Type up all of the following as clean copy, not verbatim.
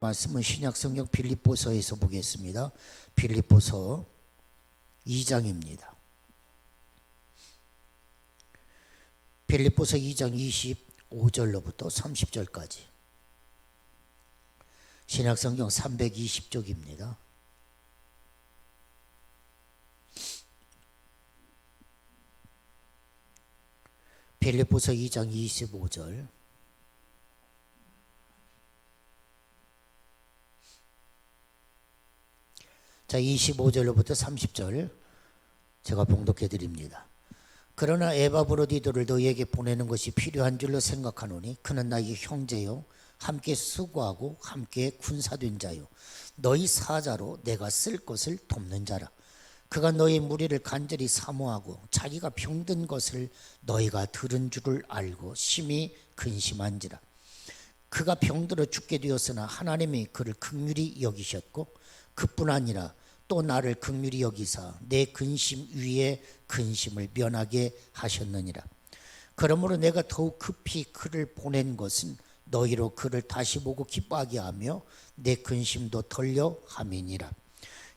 말씀은 신약성경 빌립보서에서 보겠습니다. 빌립보서 2장입니다. 빌립보서 2장 25절로부터 30절까지 신약성경 320쪽입니다. 빌립보서 2장 25절 자 25절로부터 30절 제가 봉독해 드립니다. 그러나 에바브로디도를 너희에게 보내는 것이 필요한 줄로 생각하노니 그는 나의 형제요 함께 수고하고 함께 군사된 자요 너희 사자로 내가 쓸 것을 돕는 자라. 그가 너희 무리를 간절히 사모하고 자기가 병든 것을 너희가 들은 줄을 알고 심히 근심한지라. 그가 병들어 죽게 되었으나 하나님이 그를 긍휼히 여기셨고 그뿐 아니라 또 나를 긍휼히 여기사 내 근심 위에 근심을 면하게 하셨느니라. 그러므로 내가 더욱 급히 그를 보낸 것은 너희로 그를 다시 보고 기뻐하게 하며 내 근심도 덜려 함이니라.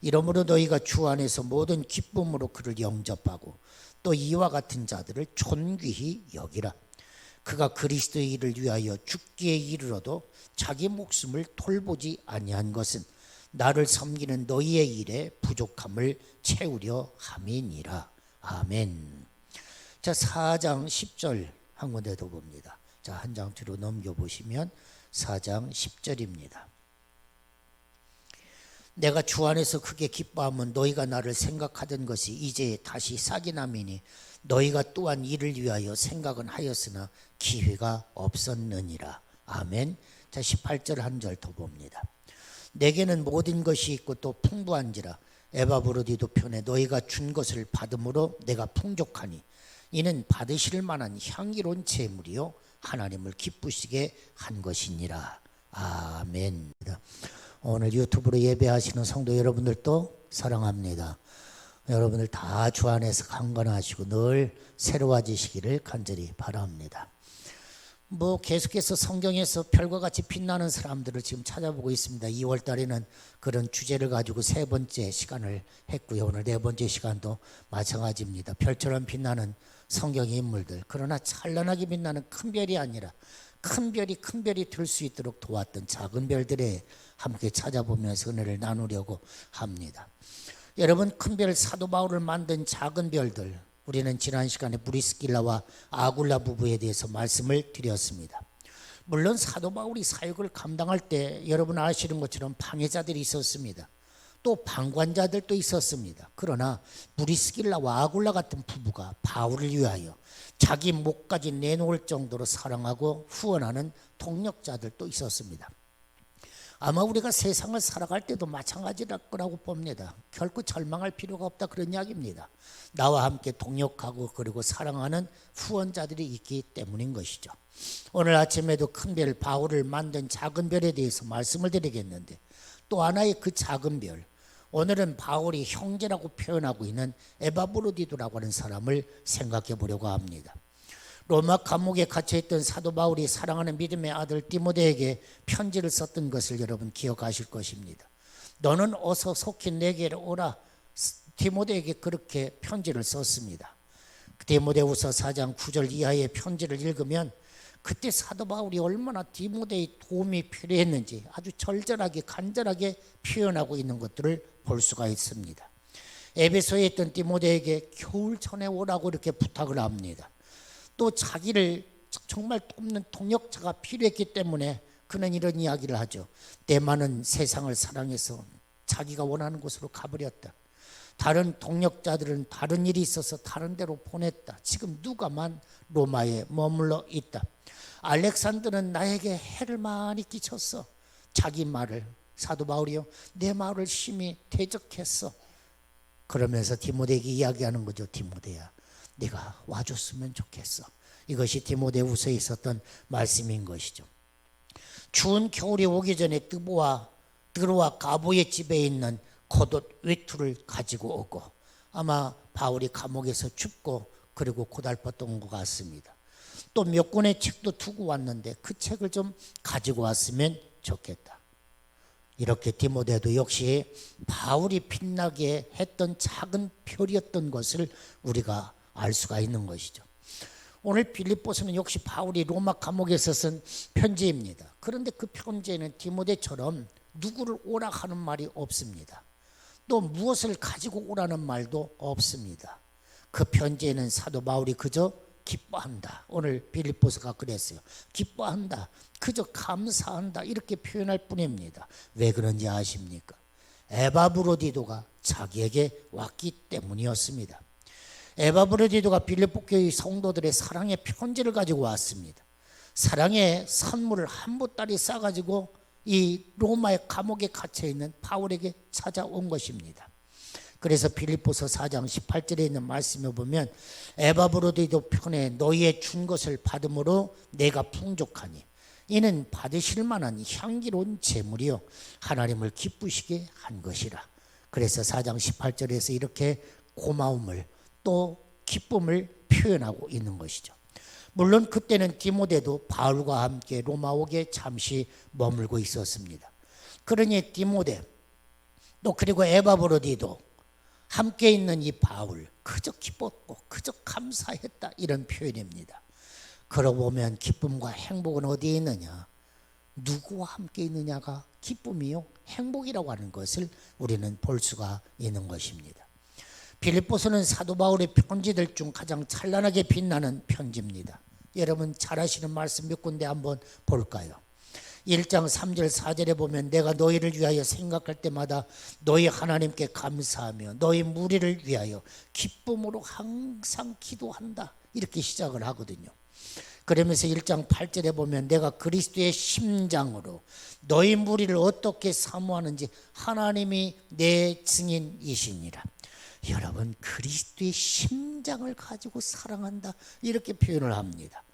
이러므로 너희가 주 안에서 모든 기쁨으로 그를 영접하고 또 이와 같은 자들을 존귀히 여기라. 그가 그리스도의 일을 위하여 죽기에 이르러도 자기 목숨을 돌보지 아니한 것은 나를 섬기는 너희의 일에 부족함을 채우려 함이니라. 아멘. 자, 4장 10절 한 군데 더 봅니다. 자, 한 장 뒤로 넘겨보시면 4장 10절입니다. 내가 주 안에서 크게 기뻐하면 너희가 나를 생각하던 것이 이제 다시 싹이 남이니 너희가 또한 이를 위하여 생각은 하였으나 기회가 없었느니라. 아멘. 자, 18절 한 절 더 봅니다. 내게는 모든 것이 있고 또 풍부한지라 에바브로디도 편에 너희가 준 것을 받음으로 내가 풍족하니 이는 받으실 만한 향기로운 제물이요 하나님을 기쁘시게 한 것이니라. 아멘. 오늘 유튜브로 예배하시는 성도 여러분들도 사랑합니다. 여러분들 다 주 안에서 강건하시고 늘 새로워지시기를 간절히 바랍니다. 계속해서 성경에서 별과 같이 빛나는 사람들을 지금 찾아보고 있습니다. 2월 달에는 그런 주제를 가지고 세 번째 시간을 했고요. 오늘 네 번째 시간도 마찬가지입니다. 별처럼 빛나는 성경의 인물들. 그러나 찬란하게 빛나는 큰 별이 아니라 큰 별이 될 수 있도록 도왔던 작은 별들에 함께 찾아보면서 은혜를 나누려고 합니다. 여러분, 큰 별 사도 바울을 만든 작은 별들, 우리는 지난 시간에 브리스길라와 아굴라 부부에 대해서 말씀을 드렸습니다. 물론 사도 바울이 사역을 감당할 때 여러분 아시는 것처럼 방해자들이 있었습니다. 또 방관자들도 있었습니다. 그러나 브리스길라와 아굴라 같은 부부가 바울을 위하여 자기 목까지 내놓을 정도로 사랑하고 후원하는 동력자들도 있었습니다. 아마 우리가 세상을 살아갈 때도 마찬가지일 거라고 봅니다. 결코 절망할 필요가 없다, 그런 이야기입니다. 나와 함께 동역하고 그리고 사랑하는 후원자들이 있기 때문인 것이죠. 오늘 아침에도 큰 별 바울을 만든 작은 별에 대해서 말씀을 드리겠는데 또 하나의 그 작은 별, 오늘은 바울이 형제라고 표현하고 있는 에바브로디도라고 하는 사람을 생각해 보려고 합니다. 로마 감옥에 갇혀있던 사도 바울이 사랑하는 믿음의 아들 디모데에게 편지를 썼던 것을 여러분 기억하실 것입니다. 너는 어서 속히 내게로 오라. 디모데에게 그렇게 편지를 썼습니다. 디모데후서 4장 9절 이하의 편지를 읽으면 그때 사도 바울이 얼마나 디모데의 도움이 필요했는지 아주 절절하게 간절하게 표현하고 있는 것들을 볼 수가 있습니다. 에베소에 있던 디모데에게 겨울 전에 오라고 이렇게 부탁을 합니다. 또 자기를 정말 돕는 동역자가 필요했기 때문에 그는 이런 이야기를 하죠. 대만은 세상을 사랑해서 자기가 원하는 곳으로 가버렸다. 다른 동역자들은 다른 일이 있어서 다른 데로 보냈다. 지금 누가만 로마에 머물러 있다. 알렉산더는 나에게 해를 많이 끼쳤어. 자기 말을, 사도 바울이요, 내 말을 심히 대적했어. 그러면서 디모데에게 이야기하는 거죠. 디모데야, 네가 와줬으면 좋겠어. 이것이 디모데후서에 있었던 말씀인 것이죠. 추운 겨울이 오기 전에 드로와 가보의 집에 있는 겉옷 외투를 가지고 오고 아마 바울이 감옥에서 춥고 그리고 고달팠던 것 같습니다. 또 몇 권의 책도 두고 왔는데 그 책을 좀 가지고 왔으면 좋겠다. 이렇게 디모데도 역시 바울이 빛나게 했던 작은 별이었던 것을 우리가 알 수가 있는 것이죠. 오늘 빌립보서는 역시 바울이 로마 감옥에서 쓴 편지입니다. 그런데 그 편지에는 디모데처럼 누구를 오라 하는 말이 없습니다. 또 무엇을 가지고 오라는 말도 없습니다. 그 편지에는 사도 바울이 그저 기뻐한다. 오늘 빌립보서가 그랬어요. 기뻐한다. 그저 감사한다. 이렇게 표현할 뿐입니다. 왜 그런지 아십니까? 에바브로디도가 자기에게 왔기 때문이었습니다. 에바브로디도가 빌립보 교회 성도들의 사랑의 편지를 가지고 왔습니다. 사랑의 선물을 한 보따리 싸가지고 이 로마의 감옥에 갇혀있는 바울에게 찾아온 것입니다. 그래서 빌립보서 4장 18절에 있는 말씀에 보면 에바브로디도 편에 너희의 준 것을 받음으로 내가 풍족하니 이는 받으실 만한 향기로운 제물이요 하나님을 기쁘시게 한 것이라. 그래서 4장 18절에서 이렇게 고마움을 또 기쁨을 표현하고 있는 것이죠. 물론 그때는 디모데도 바울과 함께 로마옥에 잠시 머물고 있었습니다. 그러니 디모데 또 그리고 에바브로디도 함께 있는 이 바울 그저 기뻤고 그저 감사했다 이런 표현입니다. 그러고 보면 기쁨과 행복은 어디에 있느냐? 누구와 함께 있느냐가 기쁨이요 행복이라고 하는 것을 우리는 볼 수가 있는 것입니다. 빌립보서는 사도 바울의 편지들 중 가장 찬란하게 빛나는 편지입니다. 여러분 잘 아시는 말씀 몇 군데 한번 볼까요? 1장 3절 4절에 보면 내가 너희를 위하여 생각할 때마다 너희 하나님께 감사하며 너희 무리를 위하여 기쁨으로 항상 기도한다. 이렇게 시작을 하거든요. 그러면서 1장 8절에 보면 내가 그리스도의 심장으로 너희 무리를 어떻게 사모하는지 하나님이 내 증인이시니라. 여러분 그리스도의 심장을 가지고 사랑한다 이렇게 표현을 합니다.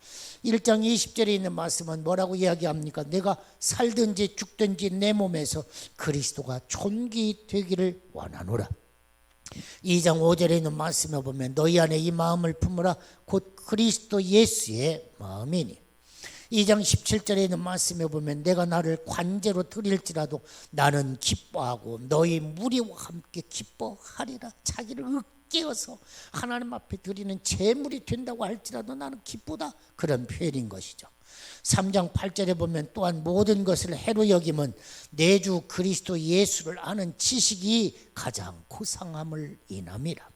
1장 20절에 있는 말씀은 뭐라고 이야기합니까? 내가 살든지 죽든지 내 몸에서 그리스도가 존귀되기를 원하노라. 2장 5절에 있는 말씀에 보면 너희 안에 이 마음을 품으라 곧 그리스도 예수의 마음이니. 2장 17절에 있는 말씀에 보면 내가 나를 관제로 드릴지라도 나는 기뻐하고 너희 무리와 함께 기뻐하리라. 자기를 으깨어서 하나님 앞에 드리는 제물이 된다고 할지라도 나는 기쁘다. 그런 표현인 것이죠. 3장 8절에 보면 또한 모든 것을 해로 여김은 내 주 그리스도 예수를 아는 지식이 가장 고상함을 인함이라.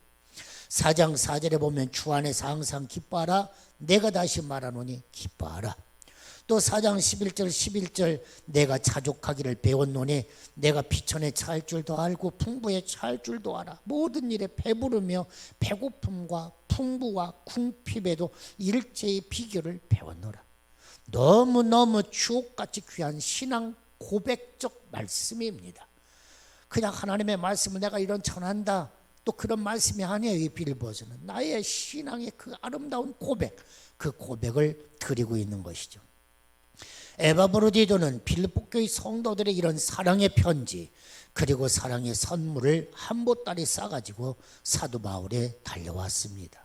4장 4절에 보면 주 안에서 항상 기뻐하라. 내가 다시 말하노니 기뻐하라. 또 4장 11절 내가 자족하기를 배웠노니 내가 비천에 처할 줄도 알고 풍부에 처할 줄도 알아. 모든 일에 배부르며 배고픔과 풍부와 궁핍에도 일제의 비결을 배웠노라. 너무너무 주옥같이 귀한 신앙 고백적 말씀입니다. 그냥 하나님의 말씀을 내가 이런 전한다 또 그런 말씀이 아니에요. 이 빌립보서는 나의 신앙의 그 아름다운 고백, 그 고백을 드리고 있는 것이죠. 에바브로디도는 빌립보 교회 성도들의 이런 사랑의 편지 그리고 사랑의 선물을 한 보따리 싸가지고 사도 바울에 달려왔습니다.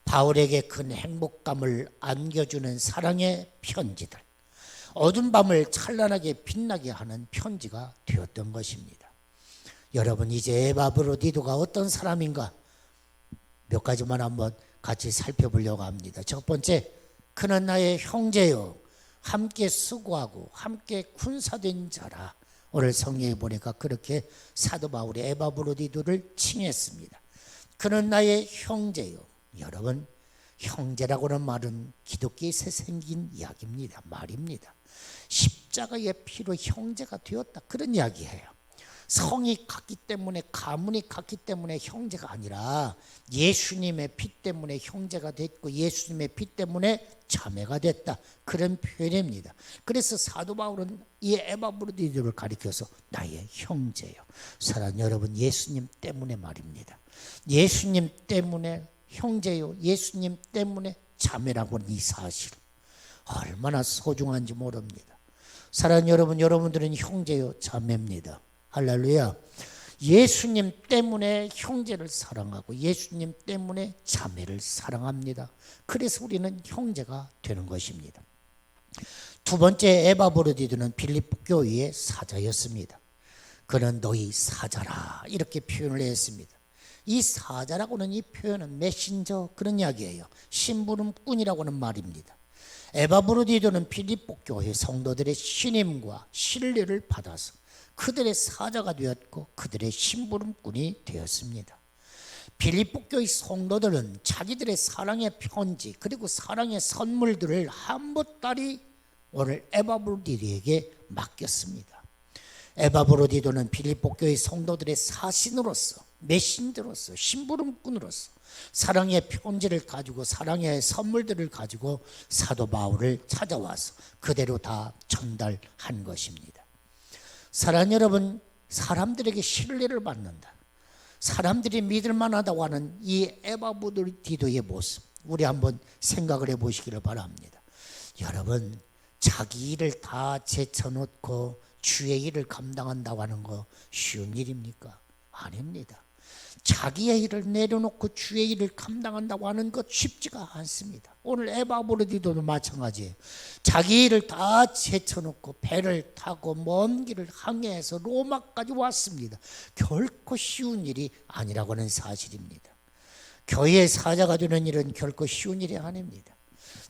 바울에게 큰 행복감을 안겨주는 사랑의 편지들, 어두운 밤을 찬란하게 빛나게 하는 편지가 되었던 것입니다. 여러분 이제 에바브로디도가 어떤 사람인가 몇 가지만 한번 같이 살펴보려고 합니다. 첫 번째, 그는 나의 형제요 함께 수고하고 함께 군사된 자라. 오늘 성경에 보니까 그렇게 사도 바울이 에바브로디도를 칭했습니다. 그는 나의 형제요. 여러분 형제라고는 말은 기독교에서 생긴 이야기입니다. 말입니다. 십자가의 피로 형제가 되었다 그런 이야기예요. 성이 같기 때문에 가문이 같기 때문에 형제가 아니라 예수님의 피 때문에 형제가 됐고 예수님의 피 때문에 자매가 됐다 그런 표현입니다. 그래서 사도 바울은 이 에바브로디도를 가리켜서 나의 형제요. 사랑하는 여러분 예수님 때문에 말입니다. 예수님 때문에 형제요 예수님 때문에 자매라고 하는 이 사실 얼마나 소중한지 모릅니다. 사랑하는 여러분 여러분들은 형제요 자매입니다. 할렐루야. 예수님 때문에 형제를 사랑하고 예수님 때문에 자매를 사랑합니다. 그래서 우리는 형제가 되는 것입니다. 두 번째 에바브로디도는 빌립보 교회의 사자였습니다. 그는 너희 사자라 이렇게 표현을 했습니다. 이 사자라고는 이 표현은 메신저 그런 이야기예요. 심부름꾼이라고 하는 말입니다. 에바브로디도는 빌립보 교회 성도들의 신임과 신뢰를 받아서 그들의 사자가 되었고 그들의 심부름꾼이 되었습니다. 빌립보 교회 성도들은 자기들의 사랑의 편지 그리고 사랑의 선물들을 한 보따리 오늘 에바브로디도에게 맡겼습니다. 에바브로디도는 빌립보 교회 성도들의 사신으로서 메신저로서 심부름꾼으로서 사랑의 편지를 가지고 사랑의 선물들을 가지고 사도 바울을 찾아와서 그대로 다 전달한 것입니다. 사랑하는 여러분, 사람들에게 신뢰를 받는다, 사람들이 믿을 만하다고 하는 이 에바브로디도의 모습 우리 한번 생각을 해보시기를 바랍니다. 여러분, 자기 일을 다 제쳐놓고 주의 일을 감당한다고 하는 거 쉬운 일입니까? 아닙니다. 자기의 일을 내려놓고 주의 일을 감당한다고 하는 것 쉽지가 않습니다. 오늘 에바브로디도도 마찬가지예요. 자기 일을 다 제쳐놓고 배를 타고 먼 길을 항해해서 로마까지 왔습니다. 결코 쉬운 일이 아니라고 하는 사실입니다. 교회의 사자가 되는 일은 결코 쉬운 일이 아닙니다.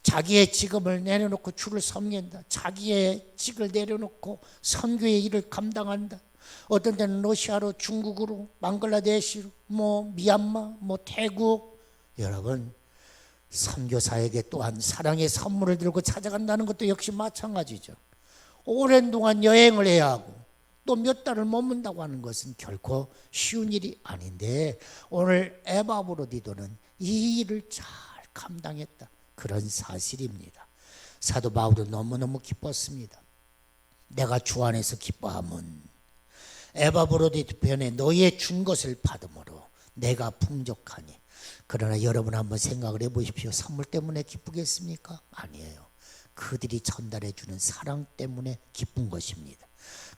자기의 직업을 내려놓고 주를 섬긴다, 자기의 직을 내려놓고 선교의 일을 감당한다. 어떤 때는 러시아로, 중국으로, 방글라데시로, 미얀마, 태국. 여러분, 선교사에게 또한 사랑의 선물을 들고 찾아간다는 것도 역시 마찬가지죠. 오랜 동안 여행을 해야 하고 또 몇 달을 머문다고 하는 것은 결코 쉬운 일이 아닌데 오늘 에바브로디도는 이 일을 잘 감당했다, 그런 사실입니다. 사도 바울은 너무너무 기뻤습니다. 내가 주 안에서 기뻐함은 에바브로디도 편에 너희의 준 것을 받음으로 내가 풍족하니. 그러나 여러분 한번 생각을 해보십시오. 선물 때문에 기쁘겠습니까? 아니에요. 그들이 전달해 주는 사랑 때문에 기쁜 것입니다.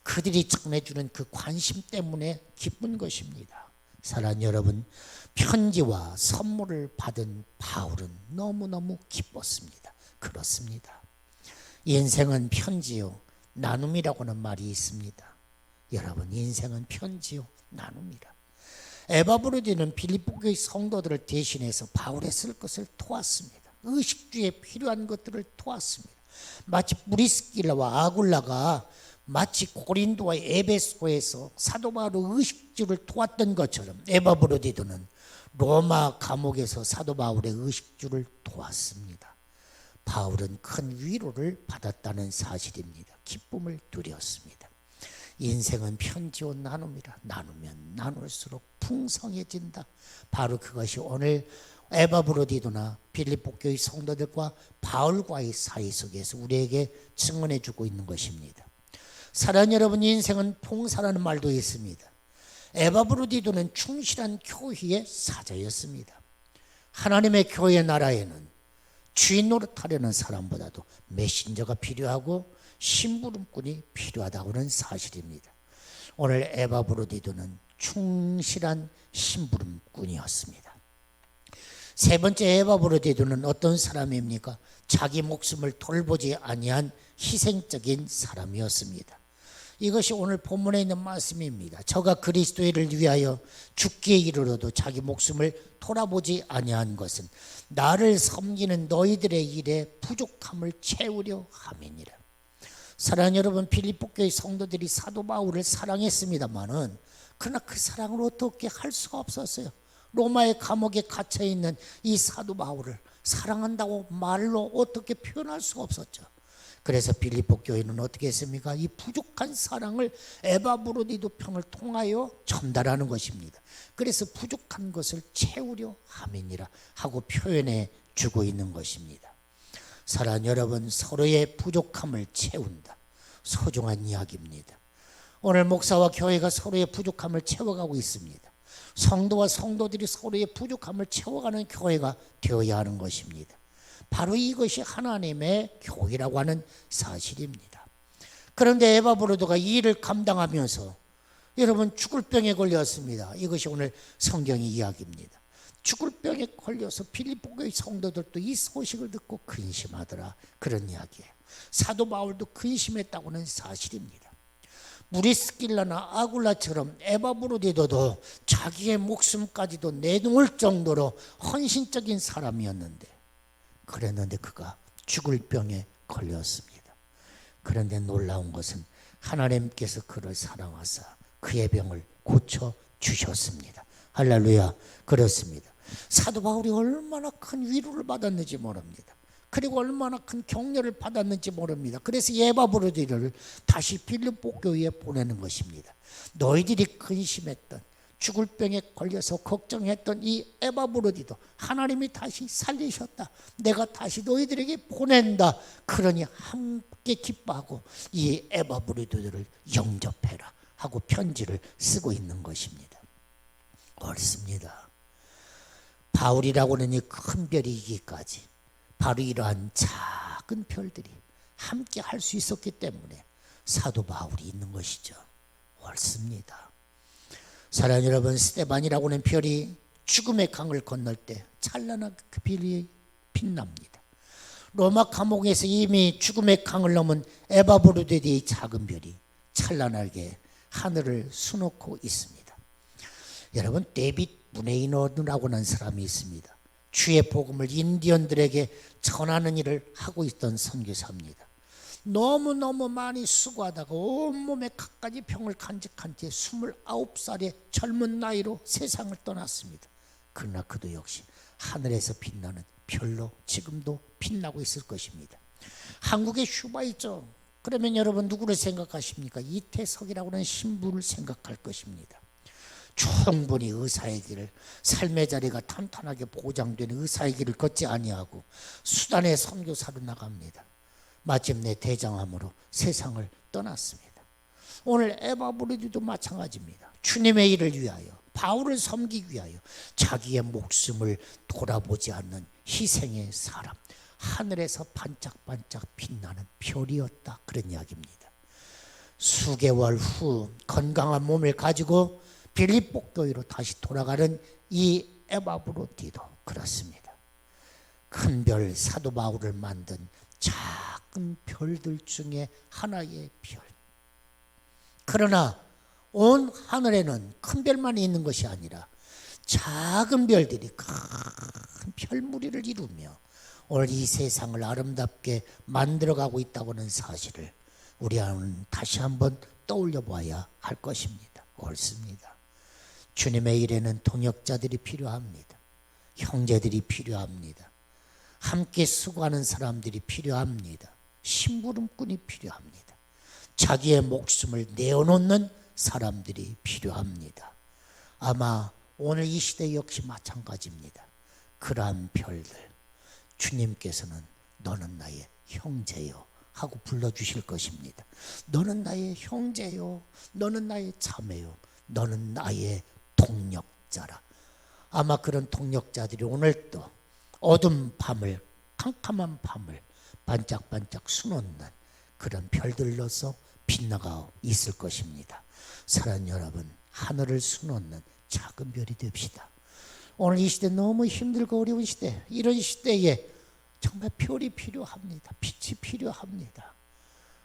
그들이 전해주는 그 관심 때문에 기쁜 것입니다. 사랑하는 여러분, 편지와 선물을 받은 바울은 너무너무 기뻤습니다. 그렇습니다. 인생은 편지요 나눔이라고 하는 말이 있습니다. 여러분, 인생은 편지요 나눔이라. 에바브로디는 빌립보 교회 성도들을 대신해서 바울에 쓸 것을 도왔습니다. 의식주에 필요한 것들을 도왔습니다. 마치 브리스길라와 아굴라가 마치 고린도와 에베소에서 사도 바울의 의식주를 도왔던 것처럼 에바브로디도는 로마 감옥에서 사도 바울의 의식주를 도왔습니다. 바울은 큰 위로를 받았다는 사실입니다. 기쁨을 누렸습니다. 인생은 편지와 나눔이라. 나누면 나눌수록 풍성해진다. 바로 그것이 오늘 에바브로디도나 빌립보 교회 성도들과 바울과의 사이 속에서 우리에게 증언해 주고 있는 것입니다. 사랑하는 여러분, 인생은 봉사라는 말도 있습니다. 에바브로디도는 충실한 교회의 사자였습니다. 하나님의 교회 나라에는 주인 노릇하려는 사람보다도 메신저가 필요하고 심부름꾼이 필요하다고는 사실입니다. 오늘 에바브로디도는 충실한 심부름꾼이었습니다. 세 번째 에바브로디도는 어떤 사람입니까? 자기 목숨을 돌보지 아니한 희생적인 사람이었습니다. 이것이 오늘 본문에 있는 말씀입니다. 저가 그리스도를 위하여 죽기에 이르러도 자기 목숨을 돌아보지 아니한 것은 나를 섬기는 너희들의 일에 부족함을 채우려 함이니라. 사랑하는 여러분, 빌립보 교회 성도들이 사도 바울을 사랑했습니다마는 그러나 그 사랑을 어떻게 할 수가 없었어요. 로마의 감옥에 갇혀 있는 이 사도 바울을 사랑한다고 말로 어떻게 표현할 수가 없었죠. 그래서 빌립보 교회는 어떻게 했습니까? 이 부족한 사랑을 에바브로디도 편을 통하여 전달하는 것입니다. 그래서 부족한 것을 채우려 함이니라 하고 표현해 주고 있는 것입니다. 사랑하는 여러분, 서로의 부족함을 채운다. 소중한 이야기입니다. 오늘 목사와 교회가 서로의 부족함을 채워가고 있습니다. 성도와 성도들이 서로의 부족함을 채워가는 교회가 되어야 하는 것입니다. 바로 이것이 하나님의 교회라고 하는 사실입니다. 그런데 에바브로도가 이 일을 감당하면서 여러분 죽을 병에 걸렸습니다. 이것이 오늘 성경의 이야기입니다. 죽을 병에 걸려서 빌립보 교회 성도들도 이 소식을 듣고 근심하더라. 그런 이야기예요. 사도 바울도 근심했다고는 사실입니다. 무리스길라나 아굴라처럼 에바브로디도도 자기의 목숨까지도 내놓을 정도로 헌신적인 사람이었는데, 그랬는데 그가 죽을 병에 걸렸습니다. 그런데 놀라운 것은 하나님께서 그를 사랑하사 그의 병을 고쳐 주셨습니다. 할렐루야. 그렇습니다. 사도 바울이 얼마나 큰 위로를 받았는지 모릅니다. 그리고 얼마나 큰 격려를 받았는지 모릅니다. 그래서 에바브로디를 다시 빌립보 교회에 보내는 것입니다. 너희들이 근심했던, 죽을 병에 걸려서 걱정했던 이 에바브로디도 하나님이 다시 살리셨다. 내가 다시 너희들에게 보낸다. 그러니 함께 기뻐하고 이 에바브로디들을 영접해라 하고 편지를 쓰고 있는 것입니다. 옳습니다. 바울이라고 하는 이 큰 별이 이기까지 바로 이러한 작은 별들이 함께 할 수 있었기 때문에 사도 바울이 있는 것이죠. 옳습니다. 사랑하는 여러분, 스데반이라고 하는 별이 죽음의 강을 건널 때 찬란하게 그 별이 빛납니다. 로마 감옥에서 이미 죽음의 강을 넘은 에바브로디의 작은 별이 찬란하게 하늘을 수놓고 있습니다. 여러분, 데빗 무네이너라고 하는 사람이 있습니다. 주의 복음을 인디언들에게 전하는 일을 하고 있던 선교사입니다. 너무너무 많이 수고하다가 온몸에 갖가지 병을 간직한 채 29살의 젊은 나이로 세상을 떠났습니다. 그러나 그도 역시 하늘에서 빛나는 별로 지금도 빛나고 있을 것입니다. 한국에 슈바 있죠. 그러면 여러분 누구를 생각하십니까? 이태석이라고 하는 신부를 생각할 것입니다. 충분히 의사의 길을, 삶의 자리가 탄탄하게 보장되는 의사의 길을 걷지 아니하고 수단의 선교사로 나갑니다. 마침내 대장암으로 세상을 떠났습니다. 오늘 에바브로디도 마찬가지입니다. 주님의 일을 위하여, 바울을 섬기기 위하여 자기의 목숨을 돌아보지 않는 희생의 사람, 하늘에서 반짝반짝 빛나는 별이었다. 그런 이야기입니다. 수개월 후 건강한 몸을 가지고 빌립보 교회로 다시 돌아가는 이 에바브로디도 그렇습니다. 큰 별 사도 바울을 만든 작은 별들 중에 하나의 별. 그러나 온 하늘에는 큰 별만 있는 것이 아니라 작은 별들이 큰 별무리를 이루며 오늘 이 세상을 아름답게 만들어가고 있다고 하는 사실을 우리는 다시 한번 떠올려 봐야 할 것입니다. 옳습니다. 주님의 일에는 동역자들이 필요합니다. 형제들이 필요합니다. 함께 수고하는 사람들이 필요합니다. 심부름꾼이 필요합니다. 자기의 목숨을 내어놓는 사람들이 필요합니다. 아마 오늘 이 시대 역시 마찬가지입니다. 그러한 별들, 주님께서는 너는 나의 형제요 하고 불러주실 것입니다. 너는 나의 형제요, 너는 나의 자매요, 너는 나의 동력자라. 아마 그런 동력자들이 오늘 또 어둠 밤을, 캄캄한 밤을 반짝반짝 수놓는 그런 별들로서 빛나가 있을 것입니다. 사랑하는 여러분, 하늘을 수놓는 작은 별이 됩시다. 오늘 이 시대 너무 힘들고 어려운 시대, 이런 시대에 정말 별이 필요합니다. 빛이 필요합니다.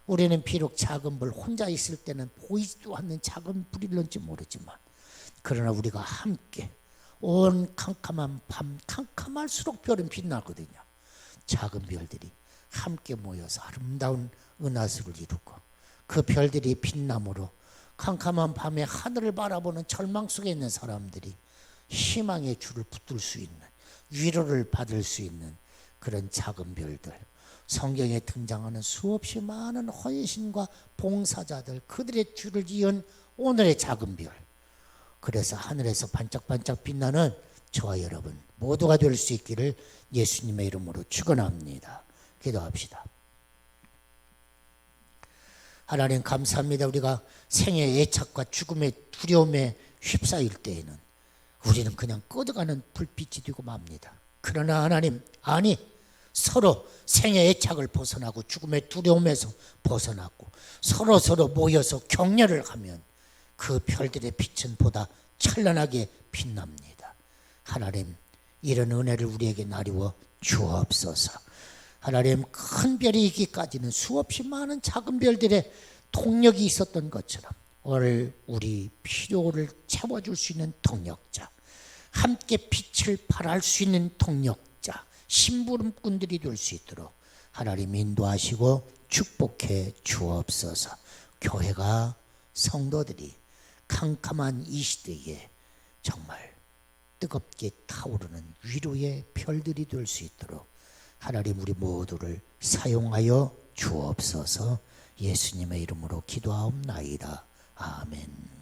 우리는 비록 작은 불, 혼자 있을 때는 보이지도 않는 작은 불일런지 모르지만, 그러나 우리가 함께 온 캄캄한 밤, 캄캄할수록 별은 빛나거든요. 작은 별들이 함께 모여서 아름다운 은하수를 이루고 그 별들이 빛남으로 캄캄한 밤에 하늘을 바라보는 절망 속에 있는 사람들이 희망의 줄을 붙들 수 있는, 위로를 받을 수 있는 그런 작은 별들, 성경에 등장하는 수없이 많은 헌신과 봉사자들, 그들의 줄을 이은 오늘의 작은 별, 그래서 하늘에서 반짝반짝 빛나는 저와 여러분 모두가 될 수 있기를 예수님의 이름으로 축원합니다. 기도합시다. 하나님 감사합니다. 우리가 생의 애착과 죽음의 두려움에 휩싸일 때에는 우리는 그냥 꺼져가는 불빛이 되고 맙니다. 그러나 하나님, 아니, 서로 생의 애착을 벗어나고 죽음의 두려움에서 벗어나고 서로 모여서 격려를 하면 그 별들의 빛은 보다 찬란하게 빛납니다. 하나님, 이런 은혜를 우리에게 나누어 주옵소서. 하나님, 큰 별이 있기까지는 수없이 많은 작은 별들의 동력이 있었던 것처럼 오늘 우리 필요를 채워줄 수 있는 동력자, 함께 빛을 발할 수 있는 동력자, 심부름꾼들이 될 수 있도록 하나님 인도하시고 축복해 주옵소서. 교회가, 성도들이 캄캄한 이 시대에 정말 뜨겁게 타오르는 위로의 별들이 될 수 있도록 하나님 우리 모두를 사용하여 주옵소서. 예수님의 이름으로 기도하옵나이다. 아멘.